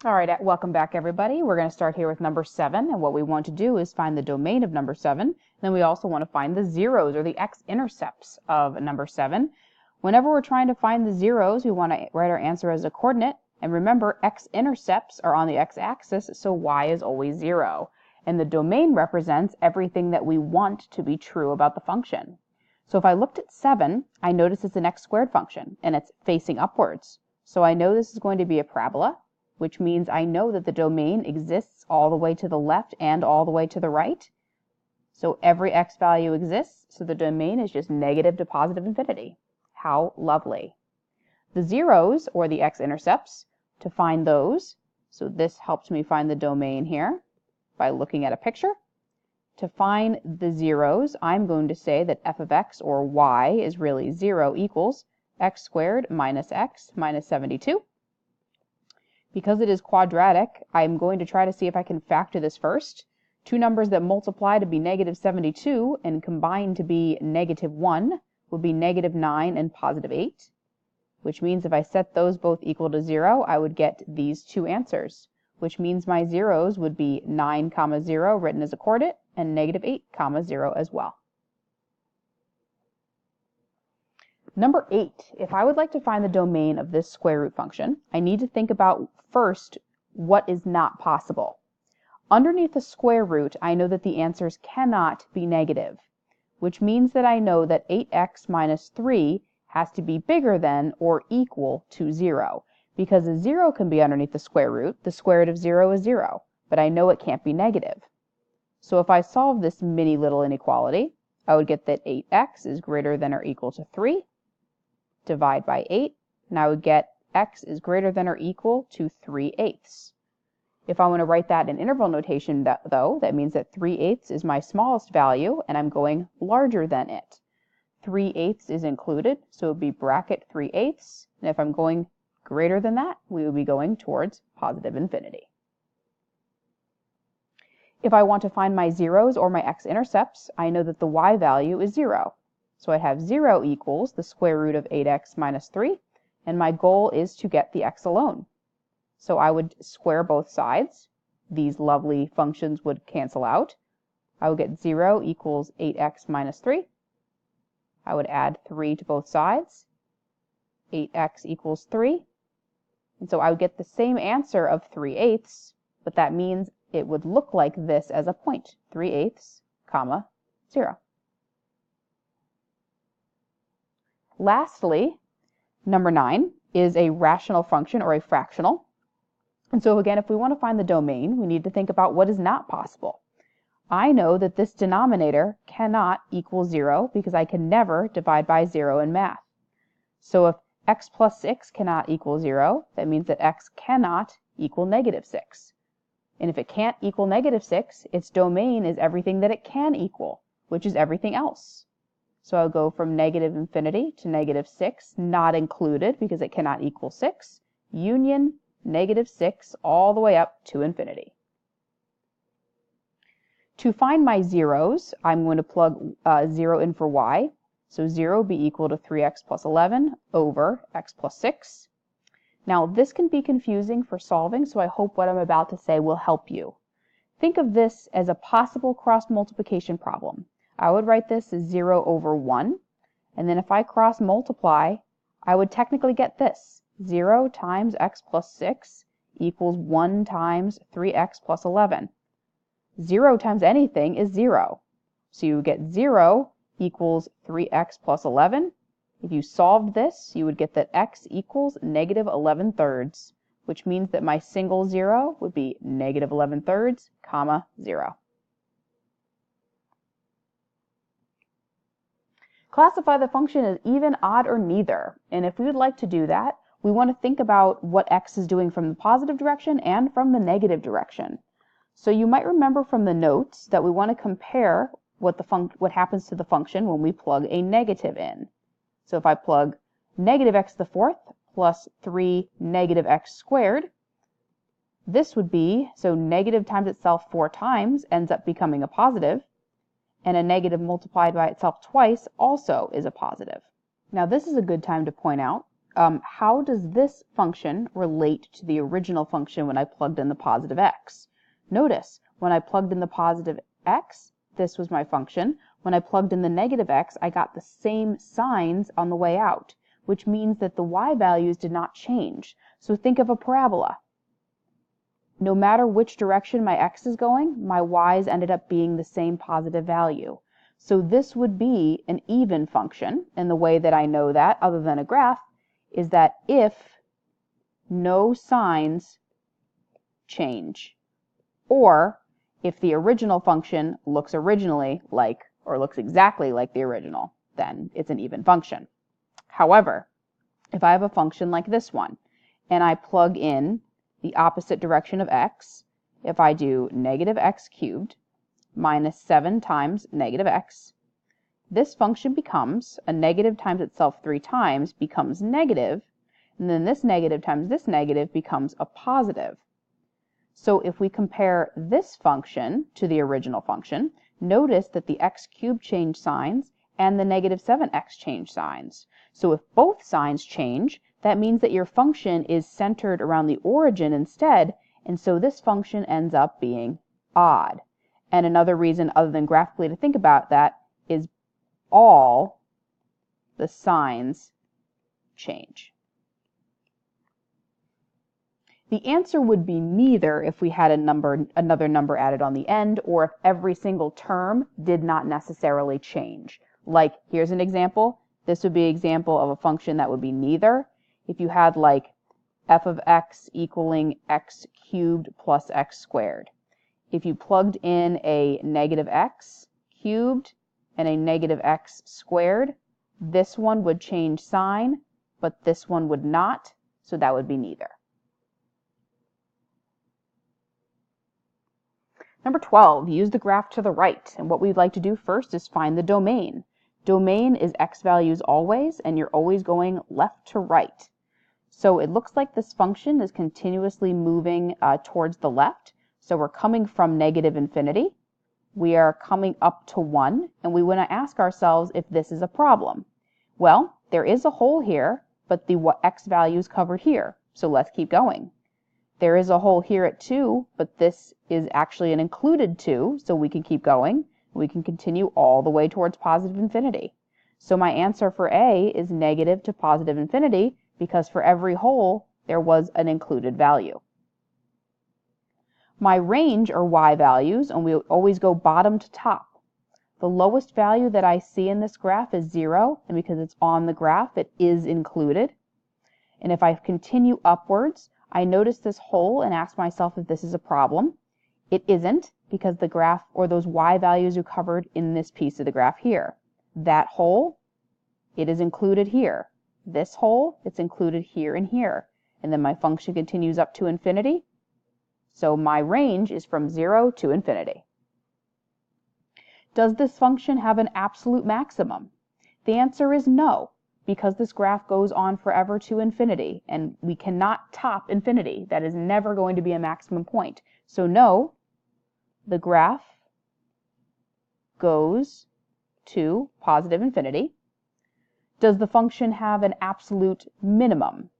All right, welcome back everybody. We're going to start here with number 7, and what we want to do is find the domain of number 7. Then we also want to find the zeros, or the x-intercepts of number 7. Whenever we're trying to find the zeros, we want to write our answer as a coordinate. And remember, x-intercepts are on the x-axis, so y is always 0. And the domain represents everything that we want to be true about the function. So if I looked at 7, I notice it's an x-squared function, and it's facing upwards. So I know this is going to be a parabola, which means I know that the domain exists all the way to the left and all the way to the right. So every x value exists, so the domain is just negative to positive infinity. How lovely. The zeros, or the x-intercepts, to find those, so this helps me find the domain here by looking at a picture. To find the zeros, I'm going to say that f of x, or y, is really 0 equals x squared minus x minus 72. Because it is quadratic, I'm going to try to see if I can factor this first. Two numbers that multiply to be negative 72 and combine to be negative 1 would be negative 9 and positive 8, which means if I set those both equal to 0, I would get these two answers, which means my zeros would be 9, 0 written as a coordinate and negative 8, 0 as well. Number 8, if I would like to find the domain of this square root function, I need to think about first what is not possible. Underneath the square root, I know that the answers cannot be negative, which means that I know that 8x minus 3 has to be bigger than or equal to 0, because a 0 can be underneath the square root. The square root of 0 is 0, but I know it can't be negative. So if I solve this mini little inequality, I would get that 8x is greater than or equal to 3. Divide by 8, and I would get x is greater than or equal to 3/8. If I want to write that in interval notation, though, that means that 3/8 is my smallest value, and I'm going larger than it. 3/8 is included, so it would be bracket 3/8, and if I'm going greater than that, we would be going towards positive infinity. If I want to find my zeros or my x-intercepts, I know that the y value is 0. So I have 0 equals the square root of 8x minus 3, and my goal is to get the x alone. So I would square both sides. These lovely functions would cancel out. I would get 0 equals 8x minus 3. I would add 3 to both sides. 8x equals 3. And so I would get the same answer of 3/8, but that means it would look like this as a point, 3/8, 0. Lastly, number 9 is a rational function or a fractional. And so again, if we want to find the domain, we need to think about what is not possible. I know that this denominator cannot equal 0 because I can never divide by 0 in math. So if x plus 6 cannot equal 0, that means that x cannot equal negative 6. And if it can't equal negative 6, its domain is everything that it can equal, which is everything else. So I'll go from negative infinity to negative 6, not included because it cannot equal 6, union negative 6 all the way up to infinity. To find my zeros, I'm going to plug 0 in for y. So 0 be equal to 3x plus 11 over x plus 6. Now this can be confusing for solving, so I hope what I'm about to say will help you. Think of this as a possible cross multiplication problem. I would write this as 0 over 1, and then if I cross multiply, I would technically get this. 0 times x plus 6 equals 1 times 3x plus 11. 0 times anything is 0. So you get 0 equals 3x plus 11. If you solved this, you would get that x equals negative 11/3, which means that my single 0 would be negative 11/3, 0. Classify the function as even, odd, or neither. And if we would like to do that, we want to think about what x is doing from the positive direction and from the negative direction. So you might remember from the notes that we want to compare what happens to the function when we plug a negative in. So if I plug negative x to the fourth plus 3 negative x squared, this would be, so negative times itself 4 times ends up becoming a positive, and a negative multiplied by itself twice also is a positive. Now this is a good time to point out how does this function relate to the original function when I plugged in the positive x? Notice, when I plugged in the positive x, this was my function. When I plugged in the negative x, I got the same signs on the way out, which means that the y values did not change. So think of a parabola. No matter which direction my x is going, my y's ended up being the same positive value. So this would be an even function, and the way that I know that, other than a graph, is that if no signs change, or if the original function looks originally like, or looks exactly like the original, then it's an even function. However, if I have a function like this one, and I plug in the opposite direction of x, if I do negative x cubed minus 7 times negative x, this function becomes, a negative times itself 3 times becomes negative, and then this negative times this negative becomes a positive. So if we compare this function to the original function, notice that the x cubed changed signs and the negative 7x changed signs. So if both signs change, that means that your function is centered around the origin instead, and so this function ends up being odd. And another reason other than graphically to think about that is all the signs change. The answer would be neither if we had another number added on the end, or if every single term did not necessarily change. Like, here's an example. This would be an example of a function that would be neither. If you had like f of x equaling x cubed plus x squared. If you plugged in a negative x cubed and a negative x squared, this one would change sign, but this one would not, so that would be neither. Number 12, use the graph to the right, and what we'd like to do first is find the domain. Domain is x values always, and you're always going left to right. So it looks like this function is continuously moving towards the left. So we're coming from negative infinity. We are coming up to 1, and we want to ask ourselves if this is a problem. Well, there is a hole here, but the x value is covered here. So let's keep going. There is a hole here at 2, but this is actually an included 2, so we can keep going. We can continue all the way towards positive infinity. So my answer for A is negative to positive infinity, because for every hole, there was an included value. My range are y values, and we always go bottom to top. The lowest value that I see in this graph is 0, and because it's on the graph, it is included. And if I continue upwards, I notice this hole and ask myself if this is a problem. It isn't, because the graph, or those y values, are covered in this piece of the graph here. That hole, it is included here. This hole, it's included here and here. And then my function continues up to infinity. So my range is from 0 to infinity. Does this function have an absolute maximum? The answer is no, because this graph goes on forever to infinity, and we cannot top infinity. That is never going to be a maximum point. So no, the graph goes to positive infinity. Does the function have an absolute minimum?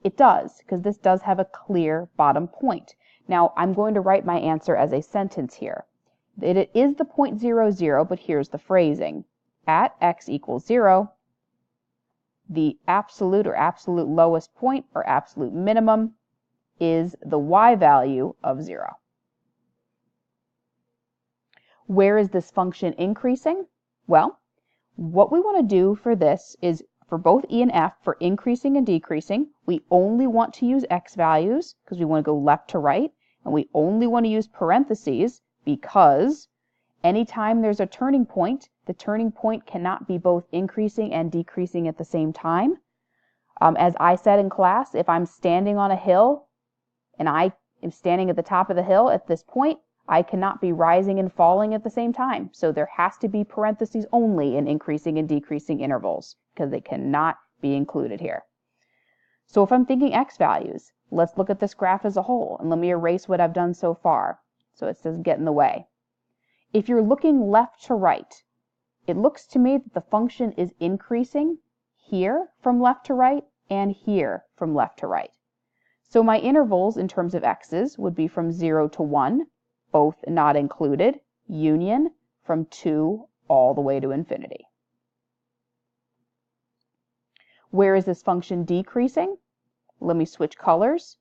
It does, because this does have a clear bottom point. Now, I'm going to write my answer as a sentence here. It is the point 0, 0, but here's the phrasing. At x equals 0, the absolute or absolute lowest point or absolute minimum is the y value of 0. Where is this function increasing? Well, what we want to do for this is, for both e and f, for increasing and decreasing, we only want to use x values because we want to go left to right, and we only want to use parentheses because anytime there's a turning point, the turning point cannot be both increasing and decreasing at the same time. As I said in class, if I'm standing on a hill and I am standing at the top of the hill at this point, I cannot be rising and falling at the same time. So there has to be parentheses only in increasing and decreasing intervals because they cannot be included here. So if I'm thinking x values, let's look at this graph as a whole, and let me erase what I've done so far so it doesn't get in the way. If you're looking left to right, it looks to me that the function is increasing here from left to right, and here from left to right. So my intervals in terms of x's would be from 0 to 1, both not included, union from 2 all the way to infinity. Where is this function decreasing? Let me switch colors.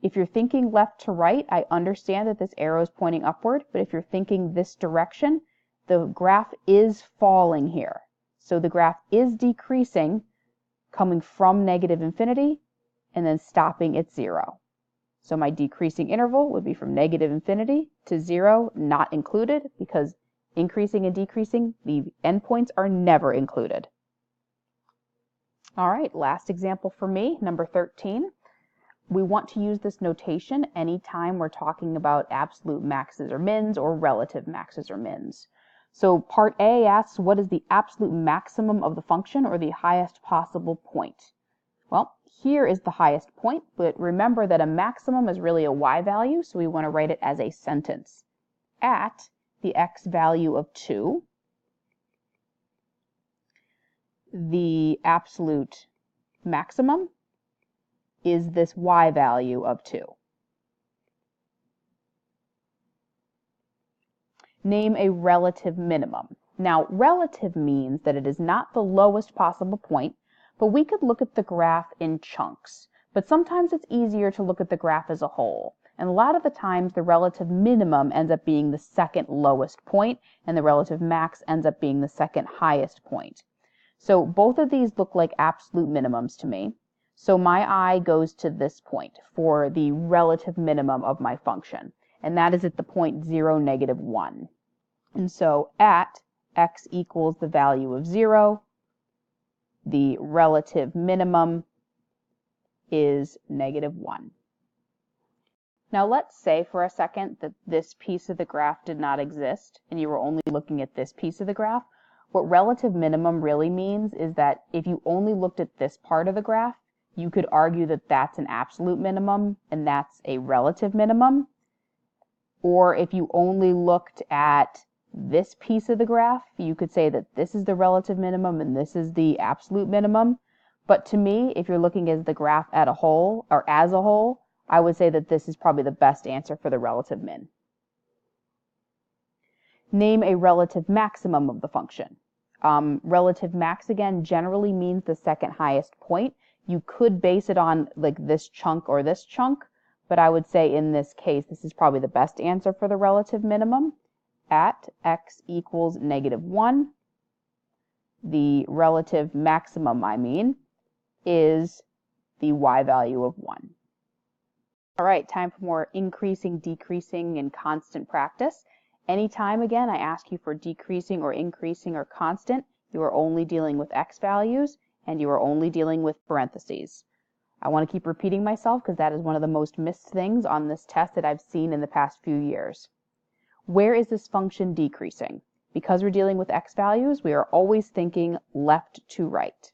If you're thinking left to right, I understand that this arrow is pointing upward, but if you're thinking this direction, the graph is falling here. So the graph is decreasing, coming from negative infinity, and then stopping at 0. So my decreasing interval would be from negative infinity to 0, not included, because increasing and decreasing, the endpoints are never included. All right, last example for me, number 13. We want to use this notation anytime we're talking about absolute maxes or mins or relative maxes or mins. So part A asks, what is the absolute maximum of the function or the highest possible point? Well, here is the highest point, but remember that a maximum is really a y value, so we want to write it as a sentence. At the x value of 2, the absolute maximum is this y value of 2. Name a relative minimum. Now, relative means that it is not the lowest possible point, but we could look at the graph in chunks. But sometimes it's easier to look at the graph as a whole. And a lot of the times, the relative minimum ends up being the second lowest point, and the relative max ends up being the second highest point. So both of these look like absolute minimums to me. So my eye goes to this point for the relative minimum of my function, and that is at the point 0, negative 1. And so at x equals the value of 0, the relative minimum is negative 1. Now let's say for a second that this piece of the graph did not exist, and you were only looking at this piece of the graph. What relative minimum really means is that if you only looked at this part of the graph, you could argue that that's an absolute minimum and that's a relative minimum. Or if you only looked at this piece of the graph, you could say that this is the relative minimum and this is the absolute minimum. But to me, if you're looking at the graph as a whole, I would say that this is probably the best answer for the relative min. Name a relative maximum of the function. Relative max, again, generally means the second highest point. You could base it on like this chunk or this chunk, but I would say in this case, this is probably the best answer for the relative minimum. At x equals negative 1, the relative maximum, is the y value of 1. All right, time for more increasing, decreasing, and constant practice. Anytime, again, I ask you for decreasing or increasing or constant, you are only dealing with x values, and you are only dealing with parentheses. I want to keep repeating myself because that is one of the most missed things on this test that I've seen in the past few years. Where is this function decreasing? Because we're dealing with x values, we are always thinking left to right.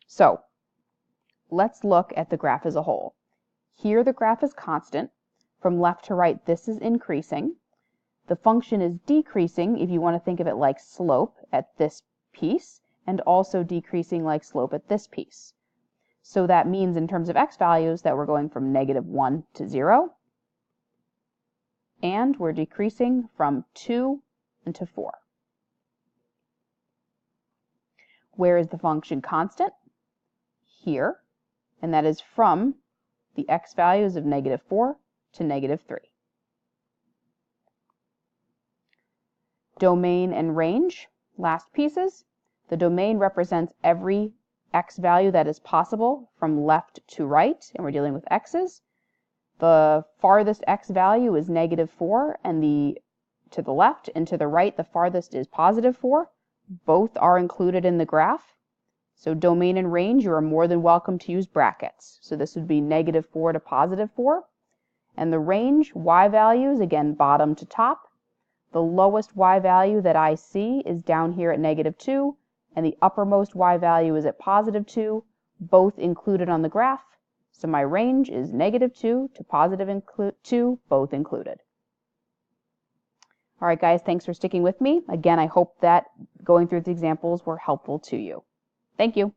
So let's look at the graph as a whole. Here the graph is constant. From left to right, this is increasing. The function is decreasing if you want to think of it like slope at this piece, and also decreasing like slope at this piece. So that means in terms of x values that we're going from negative 1 to 0, and we're decreasing from 2 to 4. Where is the function constant? Here, and that is from the x values of negative 4 to negative 3. Domain and range, last pieces. The domain represents every x value that is possible from left to right, and we're dealing with x's. The farthest x value is negative 4, and to the left and to the right, the farthest is positive 4. Both are included in the graph. So domain and range, you are more than welcome to use brackets. So this would be negative 4 to positive 4. And the range, y values, again, bottom to top. The lowest y value that I see is down here at negative 2, and the uppermost y value is at positive 2, both included on the graph. So my range is negative 2 to positive 2, both included. All right, guys, thanks for sticking with me. Again, I hope that going through the examples were helpful to you. Thank you.